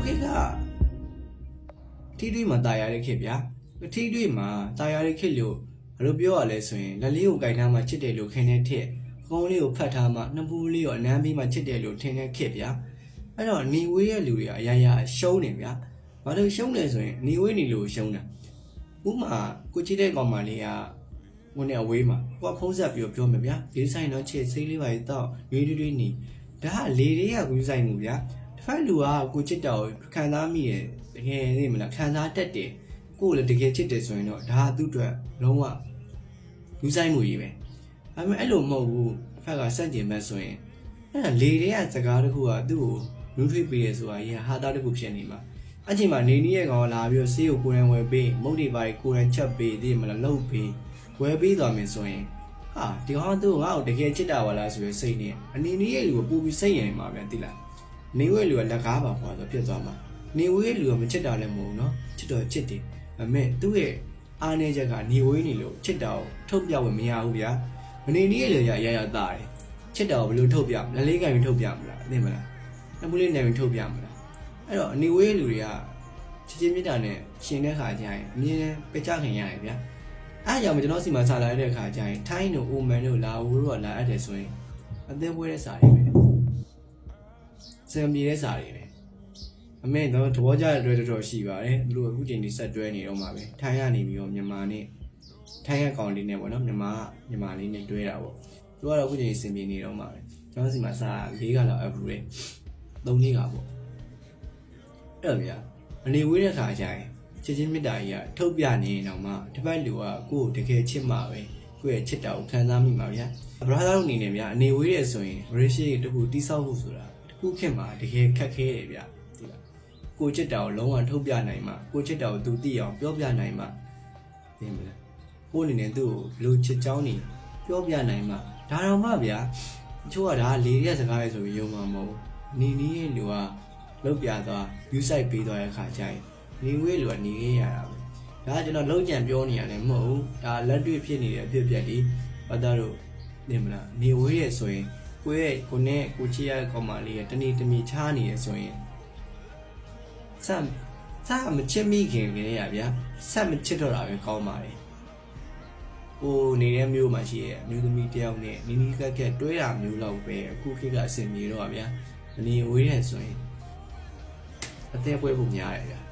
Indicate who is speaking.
Speaker 1: ကထိတွေ့မှာတာယာတဲ့ခေတ်ဗျာထိတွေ့မှာတာယာတဲ့ခေတ်လို့ဘယ်လိုပြောရလဲဆိုရင်လက်လေးကိုကင်ထားမှချစ်တယ်လို့ခင်တဲ့ထက်ကုန်းလေးကိုဖတ်ထားမှနှစ်ပူးလေးကိုအနမ်းပြီးမှချစ်တယ်လို့ထင်တဲ့ခေတ်ဗျာအဲ့တော့နေဝေးရဲ့လူတွေကအရာရှုံးနေဗျာဘာလို့ရှုံးလဲဆိုရင်နေဝေးနေလို့ရှုံးတာဥမာကိုချစ်တဲ့ကောင်မလေးကဝင်နေအဝေးမှာကိုကဖုံးဆက်ပြီးပြောမယ်ဗျာဒီဆိုင်တော့ချစ်စိတ်လေးပါတော့ရွေးတွေးနေဒါကလေတွေကကူးဆိုင်မှုဗျာတစ်ဖက်လူကကိုချစ်တော်ခံစားမိရဲ့တကယ်သိမလားခံစားတတ်တယ်ကိုလည်းတကယ်ချစ်တယ်ဆိုရင်တော့ဒါကသူ့အတွက်လုံးဝကူးဆိုင်မှုကြီးပဲဒါပေမဲ့အဲ့လိုမဟုတ်ဘူးတစ်ဖက်ကစက်ကျင်မဲ့ဆိုရင်အဲ့ဒါလေတွေကစကားတစ်ခုကသူ့ကိုနူးထွေးပေးတယ်ဆိုတာကြီးဟာတာတစ်ခုဖြစ်နေမှာအချိန်မှာနေနီးရဲ့ကောင်လာပြီးတော့ဆေးကိုကိုယ်တိုင်ဝယ်ပေးမုတ်တွေပါကိုယ်တိုင်ချက်ပေးသိမလားလှုပ်ပေးဝယ်ပေးသွားမယ်ဆိုရင်ဟာဒီကောင်သူ့ငါ့ကိုတကယ်ချစ်တာပါလားဆိုရယ်စိတ်နဲ့အနေနီးရဲ့လူကိုပူပြီးစိတ်ရင်မှာပဲသိလားနေဝဲလူကလက်ကားပါခွာဆိုဖြစ်သွားမှာနေဝဲလူကမချစ်တာလည်းမဟုတ်ဘူးเนาะချစ်တော့ချစ်တယ်ဒါပေမဲ့သူ့ရဲ့အားနည်းချက်ကနေဝဲနေလို့ချစ်တာကိုထုတ်ပြဝင်မရဘူးဗျာမနေနီးရဲ့လူရရတာတယ်ချစ်တာကိုဘယ်လိုထုတ်ပြမလဲလက်လေးကင်ထုတ်ပြမလားသိမလားအမှုလေးနိုင်ထုတ်ပြမလားအဲ့တော့အနေဝဲလူတွေကချစ်ချင်းမြတ်တာနဲ့ရှင်တဲ့ခါကျရင်အမြင်ပကြခင်ရတယ်ဗျာအားကြောင့်ကျွန်တော်စီမှာဆာလာတဲ့ခါကျရင်ထိုင်းတို့အိုမန်တို့လာဝိုးတို့ကလာအပ်တယ်ဆိုရင်အသင်းပွဲတဲ့စာတွေပဲစံပြေတဲ့စာတွေပဲအမေတော့သဘောကျတဲ့အတွက်တော်ရှိပါတယ်သူတို့အခုချိန်ဒီဆက်တွဲနေတော့မှာပဲထိုင်းကနေပြီးတော့မြန်မာနဲ့ထိုင်းရကောင်လေးနဲ့ပေါ့နော်မြန်မာလေးနဲ့တွဲတာပေါ့သူကတော့အခုချိန်စင်ပြေနေတော့မှာပဲကျွန်တော်စီမှာစာ၄ကလောက်အပူတယ်၃လေးကပေါ့အဲ့တော့ဗျာအနေဝေးတဲ့ခါကျရင်ချစ်ချင်းမေတ္တာကြီးကထုတ်ပြနေရင်တော့မှတစ်ပတ်လူကကိုယ့်ကိုတကယ်ချစ်မှာပဲကိုယ့်ရဲ့ချစ်တာကိုခံစားမိမှာဗျာဘရာသာတို့အနေနဲ့ဗျာအနေဝေးတဲ့ဆိုရင်ရေရှိတခုတိဆောက်ဖို့ဆိုတာတခုခင်မှာတကယ်ခက်ခဲတယ်ဗျာဒီလားကိုချစ်တာကိုလုံးဝထုတ်ပြနိုင်မှာကိုချစ်တာကိုသူသိအောင်ပြောပြနိုင်မှာသိမလားကိုအနေနဲ့သူ့ကိုလူချစ်ချောင်းနေပြောပြနိုင်မှာဒါတော့မှဗျာတချို့ကဒါလေရဲ့စကားလေးဆိုပြီးယုံမှာမဟုတ်နီနီးရဲ့လူကလောက်ပြသွားယူဆိုင်ပေးသွားတဲ့ခါကျရင်နေဝေးလူကနေခဲ့ရတာပဲဒါကကျွန်တော်လုံးကြံပြောနေရတယ်မဟုတ်ဘူးဒါလက်တွေ့ဖြစ်နေတဲ့အဖြစ်ပြက်ဒီဘာသာတော့နေမလားနေဝေးရဲ့ဆိုရင်ကိုနဲ့ကိုချစ်ရတဲ့ကောင်မလေးရဲ့တနေ့တမီချားနေရဆိုရင်စမချစ်မိခင်ကလေးရဗျာစမချစ်တော့တာပဲကောင်းပါလေကိုနေတဲ့မျိုးမှာရှိရဲ့မျိုးသမီးတယောက်နဲ့နီးနီးကက်ကက်တွဲတာမျိုးလောက်ပဲအခုခေတ်ကအဆင်ပြေတော့ဗျာနေဝေးရဲ့ဆိုရင်အသေးပွဲဖို့များတယ်ဗျာ